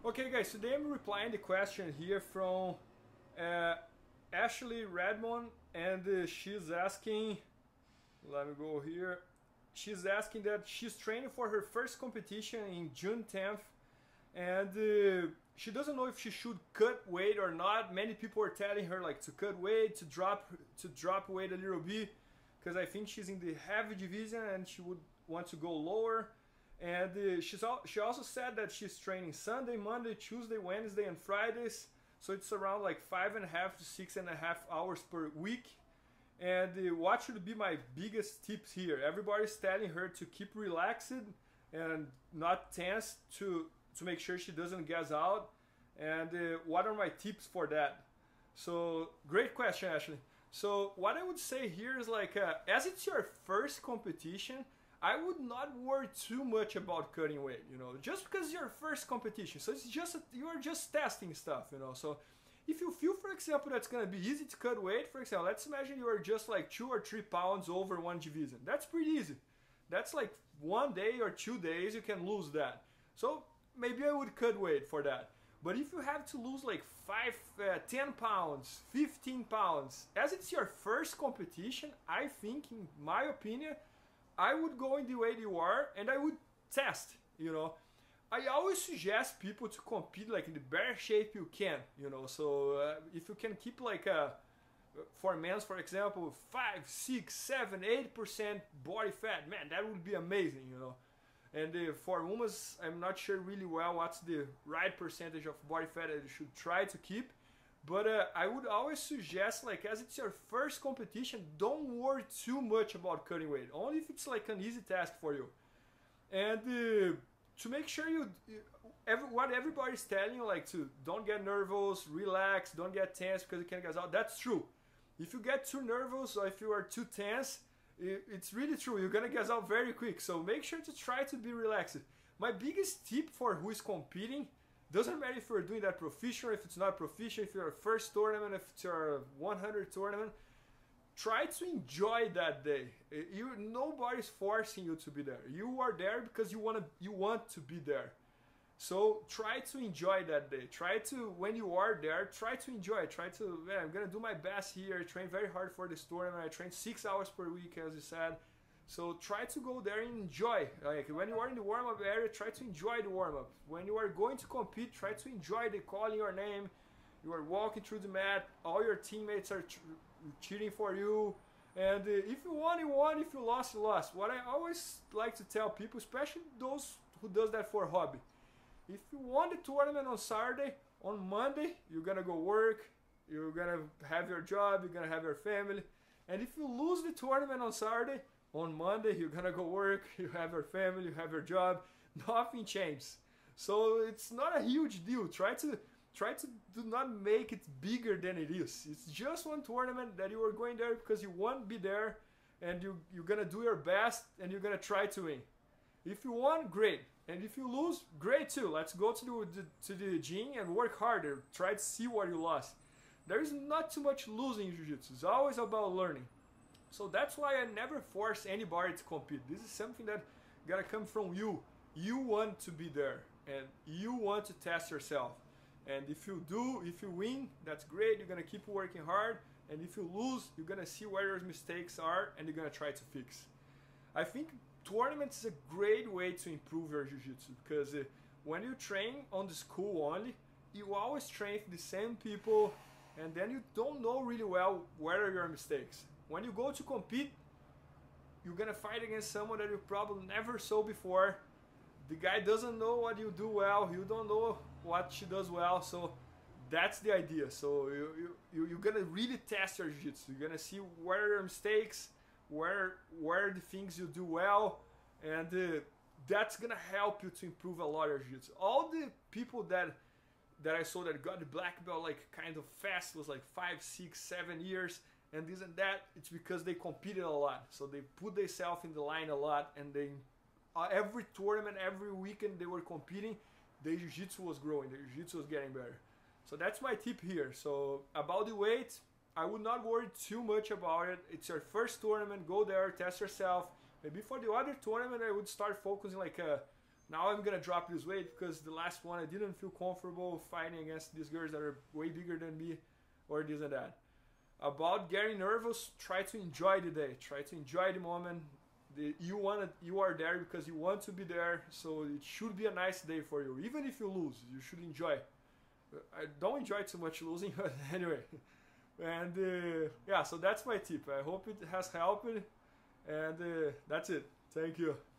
Okay guys, today I'm replying the question here from Ashleigh Redmond, and she's asking, let me go here, she's asking that she's training for her first competition in June 10th, and she doesn't know if she should cut weight or not. Many people are telling her like to cut weight, to drop weight a little bit, because I think she's in the heavy division and she would want to go lower. And she also said that she's training Sunday, Monday, Tuesday, Wednesday, and Fridays. So it's around like 5.5 to 6.5 hours per week. And what should be my biggest tips here? Everybody's telling her to keep relaxed and not tense to make sure she doesn't gas out. And what are my tips for that? So great question, Ashleigh. So what I would say here is like, as it's your first competition, I would not worry too much about cutting weight, you know, just because it's your first competition. So it's just, you are just testing stuff, you know. So if you feel, for example, that's going to be easy to cut weight, for example, let's imagine you are just like 2 or 3 pounds over one division. That's pretty easy. That's like 1 day or 2 days, you can lose that. So maybe I would cut weight for that. But if you have to lose like 10 pounds, 15 pounds, as it's your first competition, I think, in my opinion, I would go in the way you are and I would test, you know. I always suggest people to compete like in the best shape you can, you know. So if you can keep like for men's, for example, 5, 6, 7, 8% body fat, man, that would be amazing, you know. And for women's, I'm not sure really well what's the right percentage of body fat that you should try to keep. But I would always suggest, like, as it's your first competition, don't worry too much about cutting weight. Only if it's like an easy task for you. And to make sure what everybody's telling you, like, to don't get nervous, relax, don't get tense because you can't gas out. That's true. If you get too nervous or if you are too tense, it's really true. You're gonna gas out very quick. So make sure to try to be relaxed. My biggest tip for who is competing, doesn't matter if you're doing that proficient, if it's not proficient, if you're a first tournament, if it's your 100 tournament, try to enjoy that day. Nobody's forcing you to be there. You are there because you want to be there. So try to enjoy that day. Try to, when you are there, try to enjoy. Try to, man, I'm gonna do my best here. I train very hard for this tournament. I train 6 hours per week, as you said. So try to go there and enjoy. Like when you are in the warm-up area, try to enjoy the warm-up. When you are going to compete, try to enjoy the calling your name. You are walking through the mat. All your teammates are cheering for you. And if you won, you won. If you lost, you lost. What I always like to tell people, especially those who does that for a hobby, if you won the tournament on Saturday, on Monday, you're gonna go work. You're gonna have your job. You're gonna have your family. And if you lose the tournament on Saturday, on Monday, you're gonna go work, you have your family, you have your job, nothing changes. So it's not a huge deal. Try to do not make it bigger than it is. It's just one tournament that you are going there because you want to be there, and you're gonna do your best and you're gonna try to win. If you won, great. And if you lose, great too. Let's go to the gym and work harder. Try to see what you lost. There is not too much losing in Jiu-Jitsu. It's always about learning. So that's why I never force anybody to compete. This is something that gotta come from you. You want to be there and you want to test yourself. And if you win, that's great. You're gonna keep working hard. And if you lose, you're gonna see where your mistakes are and you're gonna try to fix. I think tournaments is a great way to improve your jiu-jitsu because when you train on the school only, you always train with the same people and then you don't know really well where are your mistakes. When you go to compete, you're gonna fight against someone that you probably never saw before. The guy doesn't know what you do well, you don't know what she does well, so that's the idea. So you're gonna really test your jiu-jitsu. You're gonna see where are your mistakes, where are the things you do well, and that's gonna help you to improve a lot of your jiu-jitsu. All the people that I saw that got the black belt like kind of fast was like 5, 6, 7 years. And this and that, it's because they competed a lot. So they put themselves in the line a lot, and they every tournament, every weekend they were competing, the jiu-jitsu was growing, the jiu-jitsu was getting better. So that's my tip here. So about the weight, I would not worry too much about it. It's your first tournament, go there, test yourself. Maybe for the other tournament, I would start focusing like now I'm gonna drop this weight because the last one I didn't feel comfortable fighting against these girls that are way bigger than me, or this and that. About getting nervous, try to enjoy the day, try to enjoy the moment. You are there because you want to be there, so it should be a nice day for you. Even if you lose, you should enjoy. I don't enjoy too much losing, but anyway. And yeah, so that's my tip. I hope it has helped, and that's it. Thank you.